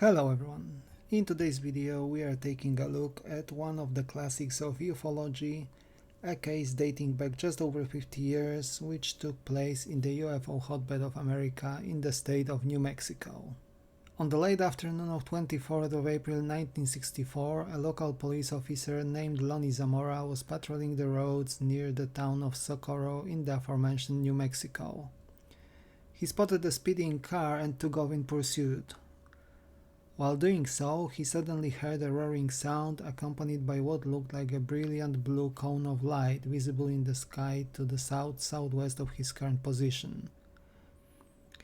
Hello everyone. In today's video we are taking a look at one of the classics of ufology, a case dating back just over 50 years which took place in the UFO hotbed of America in the state of New Mexico. On the late afternoon of 24th of April 1964, a local police officer named Lonnie Zamora was patrolling the roads near the town of Socorro in the aforementioned New Mexico. He spotted a speeding car and took off in pursuit. While doing so, he suddenly heard a roaring sound accompanied by what looked like a brilliant blue cone of light visible in the sky to the south-southwest of his current position.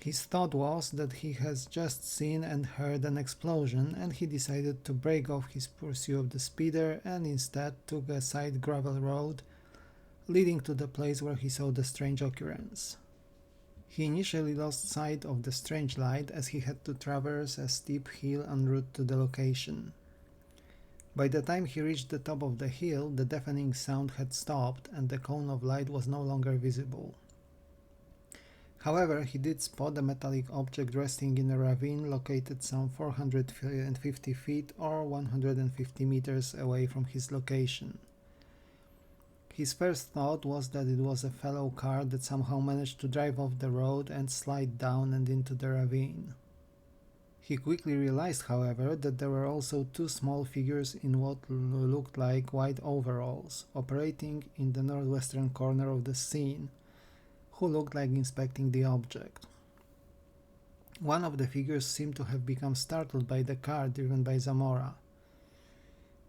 His thought was that he has just seen and heard an explosion, and he decided to break off his pursuit of the speeder and instead took a side gravel road leading to the place where he saw the strange occurrence. He initially lost sight of the strange light as he had to traverse a steep hill en route to the location. By the time he reached the top of the hill, the deafening sound had stopped and the cone of light was no longer visible. However, he did spot a metallic object resting in a ravine located some 450 feet or 150 meters away from his location. His first thought was that it was a fellow car that somehow managed to drive off the road and slide down and into the ravine. He quickly realized, however, that there were also two small figures in what looked like white overalls, operating in the northwestern corner of the scene, who looked like inspecting the object. One of the figures seemed to have become startled by the car driven by Zamora.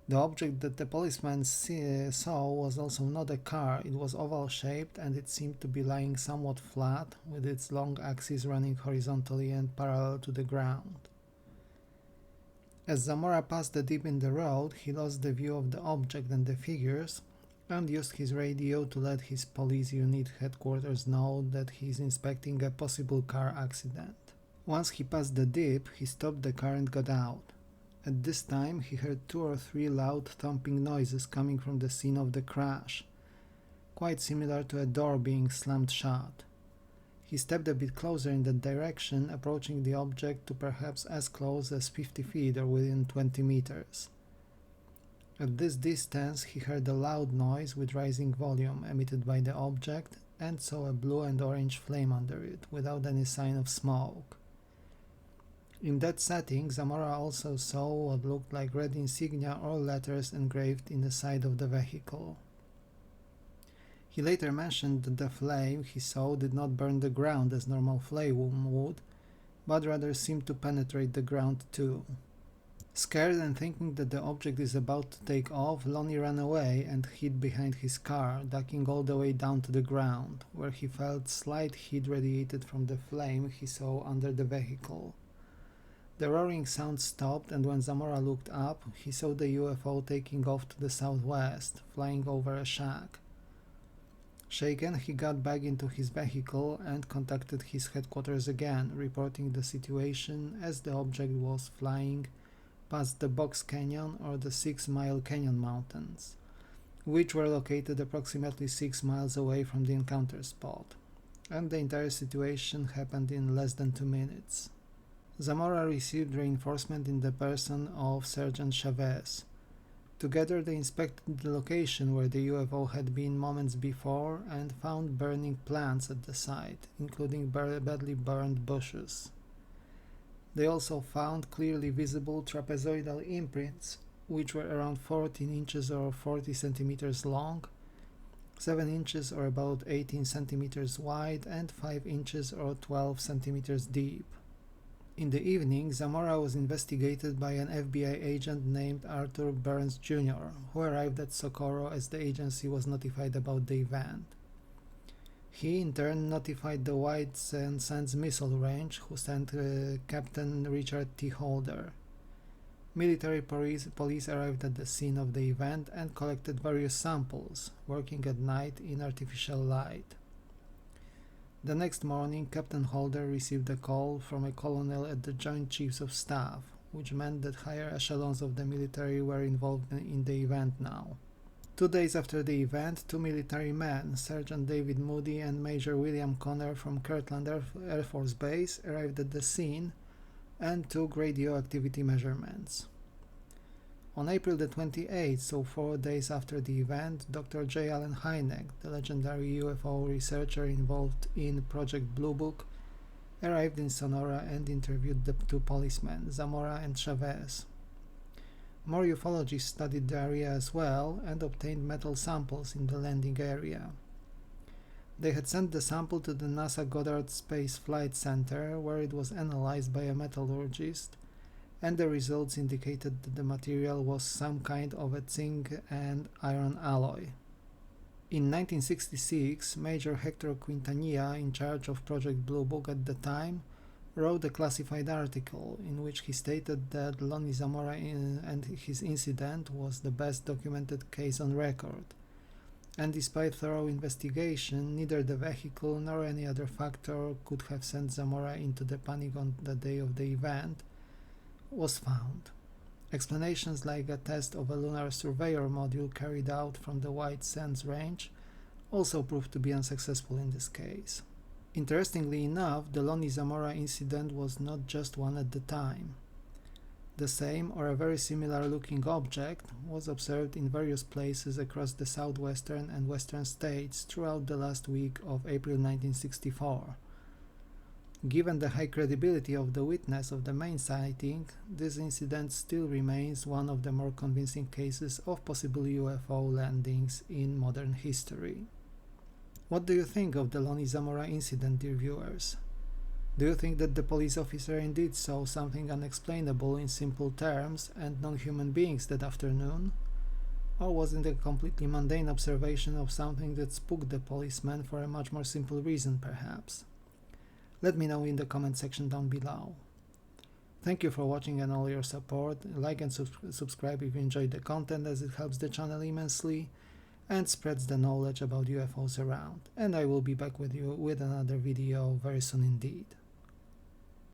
The object that the policeman saw was also not a car. It was oval-shaped and it seemed to be lying somewhat flat, with its long axis running horizontally and parallel to the ground. As Zamora passed the dip in the road, he lost the view of the object and the figures, and used his radio to let his police unit headquarters know that he is inspecting a possible car accident. Once he passed the dip, he stopped the car and got out. At this time, he heard 2 or 3 loud thumping noises coming from the scene of the crash, quite similar to a door being slammed shut. He stepped a bit closer in that direction, approaching the object to perhaps as close as 50 feet or within 20 meters. At this distance, he heard a loud noise with rising volume emitted by the object and saw a blue and orange flame under it, without any sign of smoke. In that setting, Zamora also saw what looked like red insignia or letters engraved in the side of the vehicle. He later mentioned that the flame he saw did not burn the ground as normal flame would, but rather seemed to penetrate the ground too. Scared and thinking that the object is about to take off, Lonnie ran away and hid behind his car, ducking all the way down to the ground, where he felt slight heat radiated from the flame he saw under the vehicle. The roaring sound stopped, and when Zamora looked up, he saw the UFO taking off to the southwest, flying over a shack. Shaken, he got back into his vehicle and contacted his headquarters again, reporting the situation as the object was flying past the Box Canyon or the 6 Mile Canyon Mountains, which were located approximately 6 miles away from the encounter spot, and the entire situation happened in less than 2 minutes. Zamora received reinforcement in the person of Sergeant Chavez. Together they inspected the location where the UFO had been moments before and found burning plants at the site, including badly burned bushes. They also found clearly visible trapezoidal imprints, which were around 14 inches or 40 centimeters long, 7 inches or about 18 centimeters wide, and 5 inches or 12 centimeters deep. In the evening, Zamora was investigated by an FBI agent named Arthur Burns Jr., who arrived at Socorro as the agency was notified about the event. He in turn notified the White Sands Missile Range, who sent Captain Richard T. Holder. Military police arrived at the scene of the event and collected various samples, working at night in artificial light. The next morning, Captain Holder received a call from a colonel at the Joint Chiefs of Staff, which meant that higher echelons of the military were involved in the event now. 2 days after the event, 2 military men, Sergeant David Moody and Major William Connor from Kirtland Air Force Base, arrived at the scene, and took radioactivity measurements. On April the 28th, so 4 days after the event, Dr. J. Allen Hynek, the legendary UFO researcher involved in Project Blue Book, arrived in Sonora and interviewed the two policemen, Zamora and Chavez. More ufologists studied the area as well and obtained metal samples in the landing area. They had sent the sample to the NASA Goddard Space Flight Center, where it was analyzed by a metallurgist, and the results indicated that the material was some kind of a zinc and iron alloy. In 1966, Major Hector Quintanilla, in charge of Project Blue Book at the time, wrote a classified article in which he stated that Lonnie Zamora and his incident was the best documented case on record, and despite thorough investigation, neither the vehicle nor any other factor could have sent Zamora into the panic on the day of the event was found. Explanations like a test of a lunar surveyor module carried out from the White Sands Range also proved to be unsuccessful in this case. Interestingly enough, the Lonnie Zamora incident was not just one at the time. The same or a very similar looking object was observed in various places across the southwestern and western states throughout the last week of April 1964. Given the high credibility of the witness of the main sighting, this incident still remains one of the more convincing cases of possible UFO landings in modern history. What do you think of the Lonnie Zamora incident, dear viewers? Do you think that the police officer indeed saw something unexplainable in simple terms and non-human beings that afternoon? Or was it a completely mundane observation of something that spooked the policeman for a much more simple reason, perhaps? Let me know in the comment section down below. Thank you for watching and all your support. Like and subscribe if you enjoyed the content, as it helps the channel immensely and spreads the knowledge about UFOs around. And I will be back with you with another video very soon indeed.